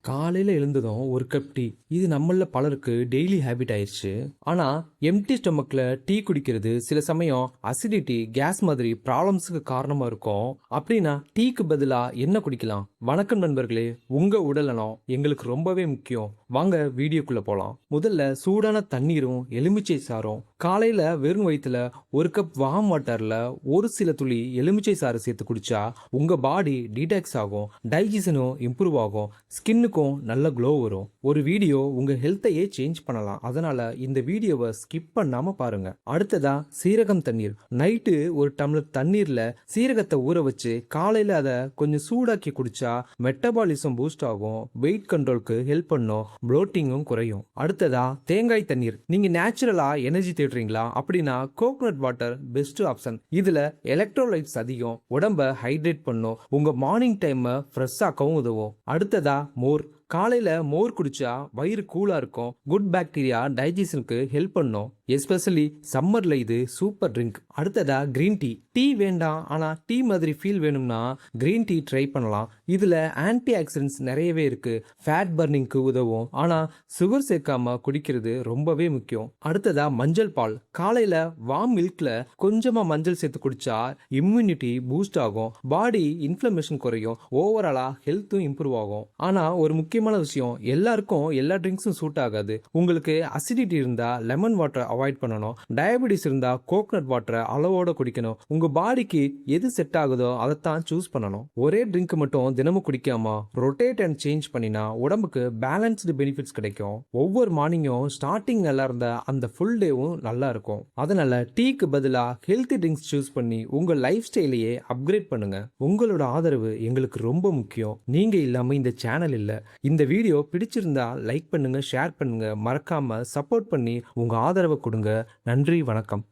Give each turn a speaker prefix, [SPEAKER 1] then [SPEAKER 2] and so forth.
[SPEAKER 1] காலையில எழுந்ததும் ஒரு கப் டீ. இது நம்மள்ல பலருக்கு டெய்லி ஹேபிட் ஆயிருச்சு. ஆனா, எம்ப்டி ஸ்டொமக்ல டீ குடிக்கிறது சில சமயம் அசிடிட்டி, கேஸ் மாதிரி ப்ராப்ளம்ஸ்க்கு காரணமா இருக்கும். அப்படின்னா, டீக்கு பதிலா என்ன குடிக்கலாம்? வணக்கம் நண்பர்களே. உங்க உடல்நலம் எங்களுக்கு ரொம்பவே முக்கியம். வாங்க வீடியோக்குள்ள போலாம். முதல்ல சூடான தண்ணீரும், எலுமிச்சை சாறும். காலையில வெறும் வயித்துல ஒரு கப் வார்ம் வாட்டர்ல ஒரு சில துளி எலுமிச்சை சாறு சேர்த்து குடிச்சா உங்க பாடி டீடாக்ஸ் ஆகும், டைஜஷனும் இம்ப்ரூவ் ஆகும், ஸ்கின்னுக்கும் நல்ல க்ளோ வரும். ஒரு வீடியோ உங்க ஹெல்த்தையே சேஞ்ச் பண்ணலாம். அதனால இந்த வீடியோவை ஸ்கிப் பண்ணாம பாருங்க. அடுத்ததா சீரகம் தண்ணீர். நைட்டு ஒரு டம்ளர் தண்ணீர்ல சீரகத்தை ஊற வச்சு காலையில அதை கொஞ்சம் சூடாக்கி குடிச்சா மெட்டபாலிசம் பூஸ்ட் ஆகும், வெயிட் கண்ட்ரோலுக்கு ஹெல்ப் பண்ணும், ப்ளோட்டிங்கும் குறையும். அடுத்ததா தேங்காய் தண்ணீர். நீங்க நேச்சுரலா எனர்ஜி தேடுறீங்களா அப்படின்னா கோகோனட் வாட்டர் பெஸ்ட் ஆப்ஷன். இதுல எலக்ட்ரோலைட்ஸ் அதிகம், உடம்ப ஹைட்ரேட் பண்ணும், உங்க மார்னிங் டைம் ஃப்ரெஷ் ஆக்கவும் உதவும். அடுத்ததா மோர். காலையில மோர் குடிச்சா வயிறு கூலா இருக்கும், குட் பாக்டீரியா டைஜஷனுக்கு ஹெல்ப் பண்ணும். எஸ்பெஷலி சம்மர்ல இது சூப்பர் ட்ரிங்க். அடுத்ததா கிரீன் டீ. டீ வேண்டாம் ஆனா டீ மாதிரி ஃபீல் வேணும்னா கிரீன் டீ ட்ரை பண்ணலாம். இதுல ஆன்டி ஆக்சிடென்ட்ஸ் நிறையவே இருக்கு, ஃபேட் பர்னிங்க்கு உதவும். ஆனா சுகர் சேர்க்காம குடிக்கிறது ரொம்பவே முக்கியம். அடுத்ததா மஞ்சள் பால். காலையில வார்ம் மில்க்ல கொஞ்சமா மஞ்சள் சேர்த்து குடிச்சா இம்யூனிட்டி பூஸ்ட் ஆகும், பாடி இன்ஃப்ளமேஷன் குறையும், ஓவராலா ஹெல்த்தும் இம்ப்ரூவ் ஆகும். ஆனா ஒரு முக்கியமான விஷயம், எல்லாருக்கும் எல்லா ட்ரிங்க்ஸும் சூட் ஆகாது. உங்களுக்கு அசிடிட்டி இருந்தா லெமன் வாட்டர் அவாய்ட் பண்ணணும். டயபெட்டிஸ் இருந்தா கோகனட் வாட்டரை அளவோட குடிக்கணும். உங்க பாடிக்கு எது செட் ஆகுதோ அதைத்தான் சூஸ் பண்ணணும். ஒரே ட்ரிங்க் மட்டும் தினமும் குடிக்காம ரொட்டேட் அண்ட் சேஞ்ச் பண்ணினா உடம்புக்கு பேலன்ஸ்டு பெனிஃபிட்ஸ் கிடைக்கும். ஒவ்வொரு மார்னிங்கும் ஸ்டார்டிங் நல்லா இருந்தா அந்த ஃபுல் டேவும் நல்லா இருக்கும். அதனால டீக்கு பதிலா ஹெல்த்தி ட்ரிங்க்ஸ் சூஸ் பண்ணி உங்க லைஃப் ஸ்டைலையே அப்கிரேட் பண்ணுங்க. உங்களோட ஆதரவு எங்களுக்கு ரொம்ப முக்கியம். நீங்க இல்லாம இந்த சேனல் இல்ல. இந்த வீடியோ பிடிச்சிருந்தா லைக் பண்ணுங்க, ஷேர் பண்ணுங்க, மறக்காம சப்போர்ட் பண்ணி உங்க ஆதரவை கொடுங்க. நன்றி, வணக்கம்.